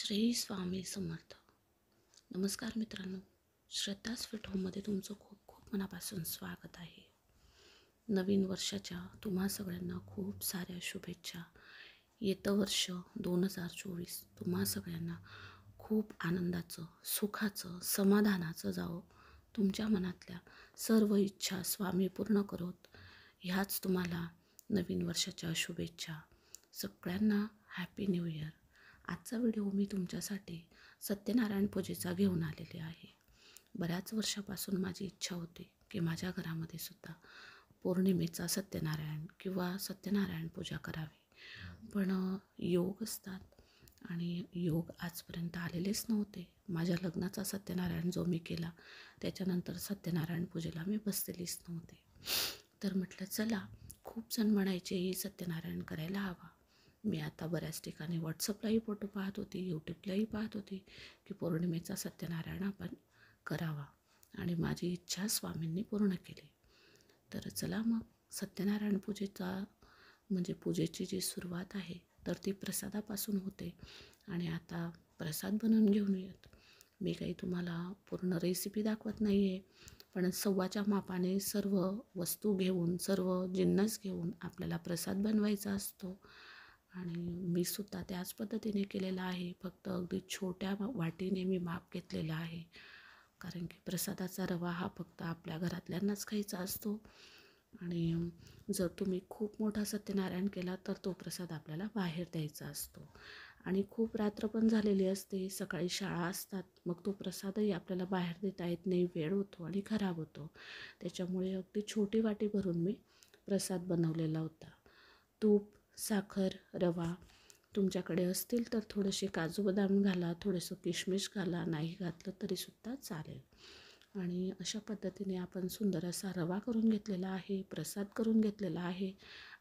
श्री स्वामी समर्थ. नमस्कार मित्रांनो, श्रद्धा स्वीट होममध्ये तुमचं खूप खूप मनापासून स्वागत आहे. नवीन वर्षाच्या तुम्हा सगळ्यांना खूप साऱ्या शुभेच्छा. येतं वर्ष 2024 तुम्हा सगळ्यांना खूप आनंदाचं, सुखाचं, समाधानाचं जावं. तुमच्या मनातल्या सर्व इच्छा स्वामी पूर्ण करोत, ह्याच तुम्हाला नवीन वर्षाच्या शुभेच्छा. सगळ्यांना हॅपी न्यू इयर. आजचा व्हिडिओ मी तुमच्यासाठी सत्यनारायण पूजेचा घेऊन आलेले आहे. बऱ्याच वर्षापासून माझी इच्छा होती की माझ्या घरामध्ये सुद्धा पौर्णिमेचा सत्यनारायण किंवा सत्यनारायण पूजा करावी, पण योग असतात आणि योग आजपर्यंत आलेलेच नव्हते. माझ्या लग्नाचा सत्यनारायण जो मी केला त्याच्यानंतर सत्यनारायण पूजेला मी बसलेलीच नव्हते. तर म्हटलं चला, खूप जण म्हणायचे ही सत्यनारायण करायला हवा. मी आता बऱ्याच ठिकाणी व्हॉट्सअपलाही फोटो पाहत होती, यूट्यूबलाही पाहत होती की पौर्णिमेचा सत्यनारायण आपण करावा, आणि माझी इच्छा स्वामींनी पूर्ण केली. तर चला मग, सत्यनारायण पूजेचा म्हणजे पूजेची जी सुरुवात आहे तर ती प्रसादापासून होते. आणि आता प्रसाद बनवून घेऊन येत. मी काही तुम्हाला पूर्ण रेसिपी दाखवत नाही आहे, पण सव्वाच्या मापाने सर्व वस्तू घेऊन, सर्व जिन्नस घेऊन आपल्याला प्रसाद बनवायचा असतो. आणि मी सुद्धा त्याच पद्धतीने केलेला आहे, फक्त अगदी छोट्या वाटीने मी माप घेतलेला आहे, कारण की प्रसादाचा रवा हा फक्त आपल्या घरातल्यांनाच खायचा असतो. आणि जर तुम्ही खूप मोठा सत्यनारायण केला तर तो प्रसाद आपल्याला बाहेर द्यायचा असतो. आणि खूप रात्र पण झालेली असते, सकाळी शाळा असतात, मग तो प्रसादही आपल्याला बाहेर देता येत नाही, वेळ होतो आणि खराब होतो. त्याच्यामुळे अगदी छोटी वाटी भरून मी प्रसाद बनवलेला होता. तूप, साखर, रवा तुमच्याकडे असतील तर थोडेसे काजू बदाम घाला, थोडंसं किशमिश घाला, नाही घातलं तरीसुद्धा चालेल. आणि अशा पद्धतीने आपण सुंदर असा रवा करून घेतलेला आहे, प्रसाद करून घेतलेला आहे.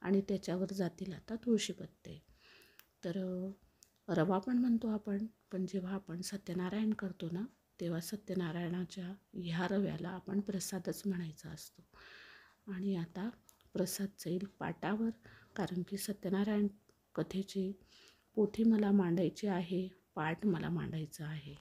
आणि त्याच्यावर जातील आता तुळशी पत्ते. तर रवा पण म्हणतो आपण, पण जेव्हा आपण सत्यनारायण करतो ना, तेव्हा सत्यनारायणाच्या ह्या रव्याला आपण प्रसादच म्हणायचा असतो. आणि आता प्रसाद जाईल पाटावर, कारण की सत्यनारायण कथेची पोथी मला मांडायची आहे, पाठ मला मांडायचा आहे.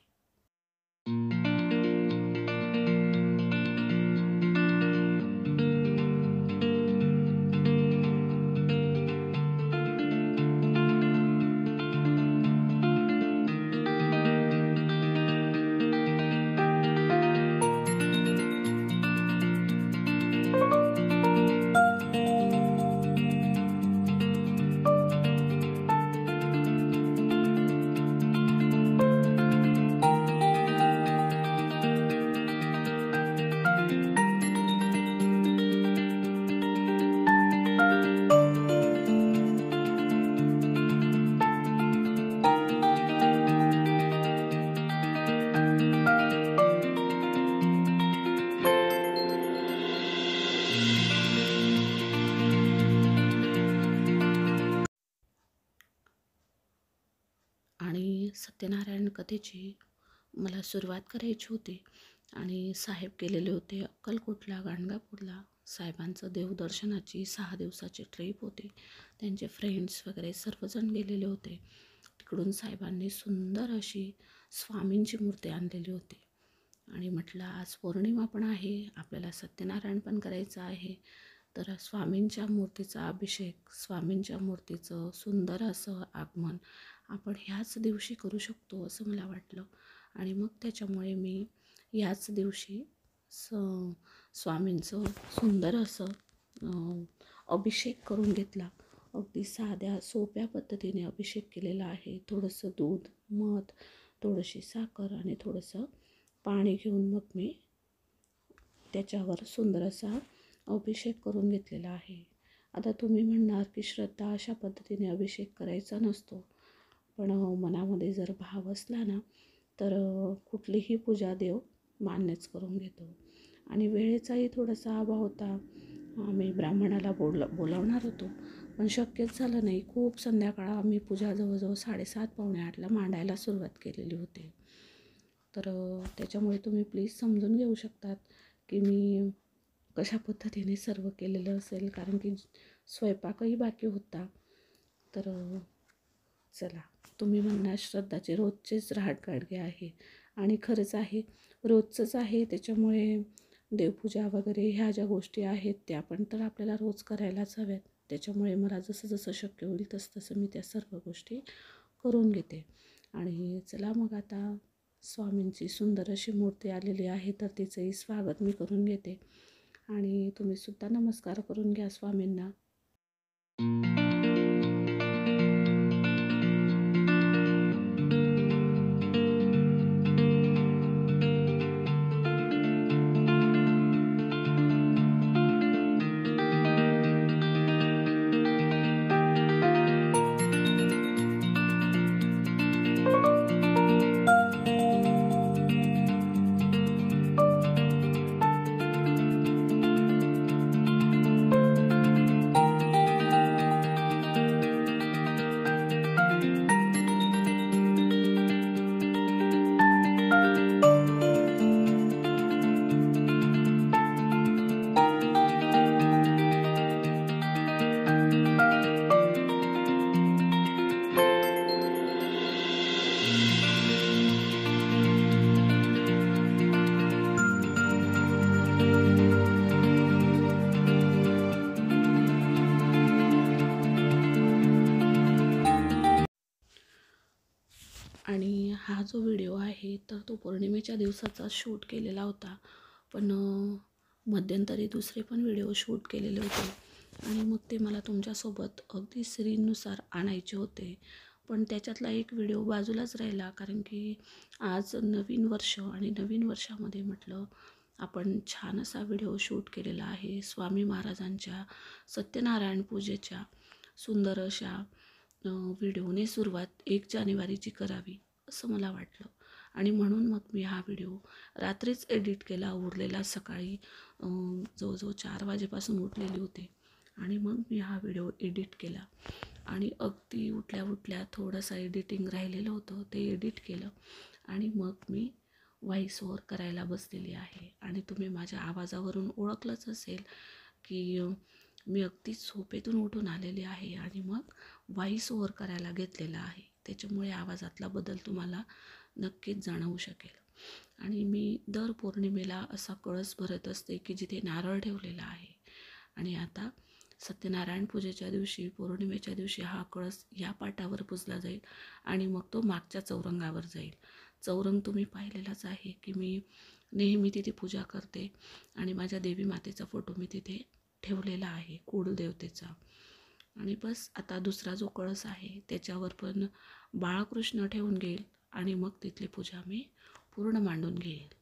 आणि सत्यनारायण कथेची मला सुरुवात करायची होती, आणि साहेब गेलेले होते अक्कलकोटला, गाणगापूरला. साहेबांचं देवदर्शनाची 6 दिवसाची ट्रिप होती. त्यांचे फ्रेंड्स वगैरे सर्वजण गेलेले होते. तिकडून साहेबांनी सुंदर अशी स्वामींची मूर्ती आणलेली होती. आणि म्हटलं आज पौर्णिमा पण आहे, आपल्याला सत्यनारायण पण करायचं आहे, तर स्वामींच्या मूर्तीचा अभिषेक, स्वामींच्या मूर्तीचं सुंदर असं आगमन आपण ह्याच दिवशी करू शकतो असं मला वाटलं. आणि मग त्याच्यामुळे मी ह्याच दिवशी स्वामींचं सुंदर असं अभिषेक करून घेतला. अगदी साध्या सोप्या पद्धतीने अभिषेक केलेला आहे. थोडंसं दूध, मध, थोडीशी साखर आणि थोडंसं पाणी घेऊन मग मी त्याच्यावर सुंदर असा अभिषेक करून घेतलेला आहे. आता तुम्ही म्हणणार की श्रद्धा, अशा पद्धतीने अभिषेक करायचा नसतो, पण मनामध्ये जर भाव असला ना तर कुठलीही पूजा देव मान्यच करून घेतो. आणि वेळेचाही थोडासा अभाव होता. आम्ही ब्राह्मणाला बोलावणार होतो, पण शक्यच झालं नाही. खूप संध्याकाळ आम्ही पूजा जवळजवळ 7:30 पावणे 8ला मांडायला सुरुवात केलेली होती. तर त्याच्यामुळे तुम्ही प्लीज समजून घेऊ शकतात की मी कशा पद्धतीने सर्व केलेलं असेल, कारण की स्वयंपाकही बाकी होता. तर चला, तुम्ही म्हणणार श्रद्धाचे रोजचेच रहाटगाडगे आहे, आणि खरंच आहे, रोजचंच आहे. त्याच्यामुळे देवपूजा वगैरे ह्या ज्या गोष्टी आहेत त्या पण तर आपल्याला रोज करायलाच हव्यात. त्याच्यामुळे मला जसं जसं शक्य होईल तसं तसं मी त्या सर्व गोष्टी करून घेते. आणि चला मग आता स्वामींची सुंदर अशी मूर्ती आलेली आहे, तर तिचंही स्वागत मी करून घेते. आणि तुम्हीसुद्धा नमस्कार करून घ्या स्वामींना. आणि हा जो व्हिडिओ आहे तर तो पौर्णिमेच्या दिवसाचा शूट केलेला होता, पण मध्यंतरी दुसरे पण व्हिडिओ शूट केलेले होते आणि मग ते मला तुमच्यासोबत अगदी सीननुसार आणायचे होते. पण त्याच्यातला एक व्हिडिओ बाजूलाच राहिला, कारण की आज नवीन वर्ष आणि नवीन वर्षामध्ये म्हटलं आपण छान असा व्हिडिओ शूट केलेला आहे स्वामी महाराजांच्या सत्यनारायण पूजेच्या. सुंदर अशा व्हिडिओने सुरुवात 1 जानेवारीची करावी असं मला वाटलं, आणि म्हणून मग मी हा व्हिडिओ रात्रीच एडिट केला. उरलेला सकाळी जवळजवळ 4 वाजेपासून उठलेली होते, आणि मग मी हा व्हिडिओ एडिट केला. आणि अगदी उठल्या उठल्या थोडंसं एडिटिंग राहिलेलं होतं, ते एडिट केलं आणि मग मी व्हॉईस ओव्हर करायला बसलेली आहे. आणि तुम्ही माझ्या आवाजावरून ओळखलंच असेल की मी अगदी झोपेतून उठून आलेली आहे आणि मग व्हॉईस ओव्हर करायला घेतलेला आहे. त्याच्यामुळे आवाजातला बदल तुम्हाला नक्कीच जाणवू शकेल. आणि मी दर पौर्णिमेला असा कळस भरत असते की जिथे नारळ ठेवलेला आहे. आणि आता सत्यनारायण पूजेच्या दिवशी, पौर्णिमेच्या दिवशी हा कळस या पाटावर पुजला जाईल आणि मग तो मागच्या चौरंगावर जाईल. चौरंग तुम्ही पाहिलेलाच आहे की मी नेहमी तिथे पूजा करते आणि माझ्या देवी मातेचा फोटो मी तिथे ठेवलेला आहे, कुळदेवतेचा. आणि बस आता दुसरा जो कळस आहे त्याच्यावर पण बाळकृष्ण ठेवून घेईल आणि मग तिथली पूजा मी पूर्ण मांडून घेईल.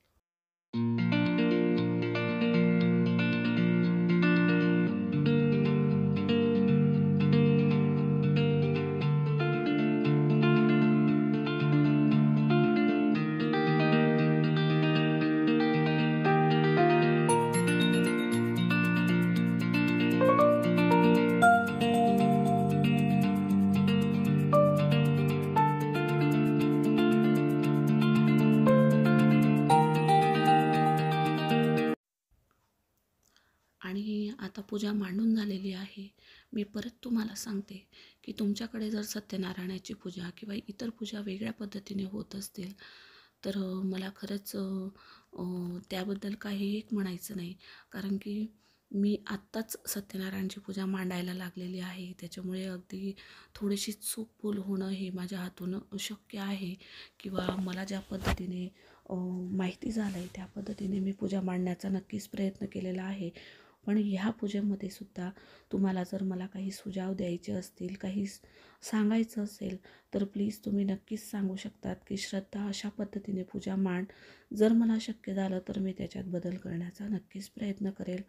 आणि आता पूजा मांडून झालेली आहे. मी परत तुम्हाला सांगते की तुमच्याकडे जर सत्यनारायणाची पूजा किंवा इतर पूजा वेगळ्या पद्धतीने होत असतील तर मला खरंच त्याबद्दल काही एक म्हणायचं नाही, कारण की मी आत्ताच सत्यनारायणची पूजा मांडायला लागलेली आहे. त्याच्यामुळे अगदी थोडीशी चूक भूल होणं हे माझ्या हातून शक्य आहे, किंवा मला ज्या पद्धतीने माहिती झालं आहे त्या पद्धतीने मी पूजा मांडण्याचा नक्कीच प्रयत्न केलेला आहे. पण ह्या पूजेमध्ये सुद्धा तुम्हाला जर मला काही सुझाव द्यायचे असतील, काही सांगायचं असेल तर प्लीज तुम्ही नक्कीच सांगू शकतात की श्रद्धा अशा पद्धतीने पूजा मांड. जर मला शक्य झालं तर मी त्याच्यात बदल करण्याचा नक्कीच प्रयत्न करेल.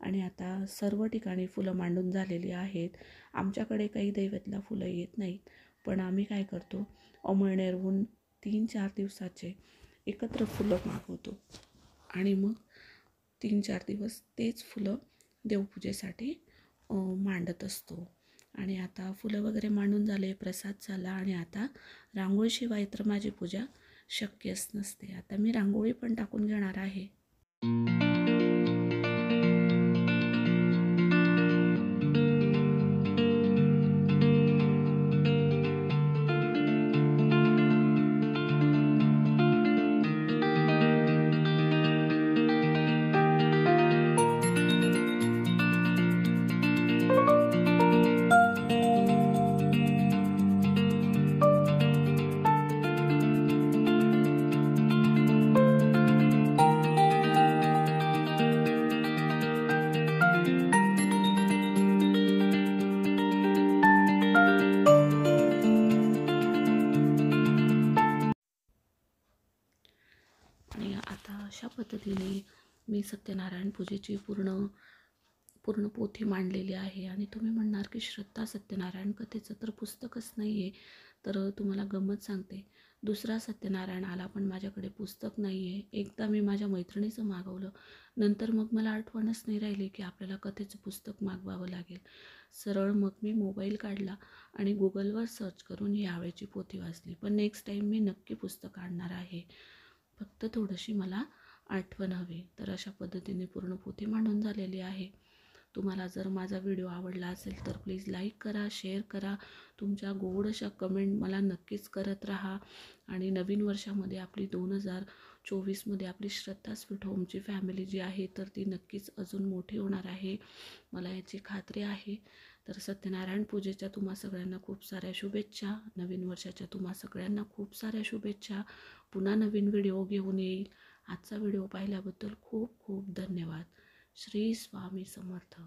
आणि आता सर्व ठिकाणी फुलं मांडून झालेली आहेत. आमच्याकडे काही दैवतला फुलं येत नाहीत, पण आम्ही काय करतो, अमळनेरहून 3-4 दिवसाचे एकत्र फुलं मागवतो आणि मग 3-4 दिवस तेच फुलं देवपूजेसाठी मांडत असतो. आणि आता फुलं वगैरे मांडून झाले, प्रसाद झाला, आणि आता रांगोळीशिवाय तर माझी पूजा शक्यच नसते. आता मी रांगोळी पण टाकून घेणार आहे. आणि आता अशा पद्धतीने मी सत्यनारायण पूजेची पूर्ण पोथी मांडलेली आहे. आणि तुम्ही म्हणणार की श्रद्धा, सत्यनारायण कथेचं तर पुस्तकच नाही आहे. तर तुम्हाला गंमत सांगते, दुसरा सत्यनारायण आला पण माझ्याकडे पुस्तक नाही आहे. एकदा मी माझ्या मैत्रिणीचं मागवलं, नंतर मग मला आठवणच नाही राहिली की आपल्याला कथेचं पुस्तक मागवावं लागेल. सरळ मग मी मोबाईल काढला आणि गुगलवर सर्च करून यावेळची पोथी वाचली. पण नेक्स्ट टाईम मी नक्की पुस्तक आणणार आहे, फक्त थोडीशी मला आठवण हवी. तर अशा पद्धतीने पूर्ण पोथी मांडून झालेली आहे. तुम्हाला जर माझा व्हिडिओ आवडला असेल तर प्लीज लाईक करा, शेअर करा. तुमच्या गोड अशा कमेंट मला नक्कीच करत राहा. आणि नवीन वर्षामध्ये आपली 2024मध्ये आपली श्रद्धा स्वीट होमची फॅमिली जी आहे तर ती नक्कीच अजून मोठी होणार आहे, मला याची खात्री आहे. तर सत्यनारायण पूजेच्या तुम्हा सगळ्यांना खूप साऱ्या शुभेच्छा. नवीन वर्षाच्या तुम्हा सगळ्यांना खूप साऱ्या शुभेच्छा. पुन्हा नवीन व्हिडिओ घेऊन येईल. आजचा व्हिडिओ पाहिल्याबद्दल खूप खूप धन्यवाद. श्री स्वामी समर्थ.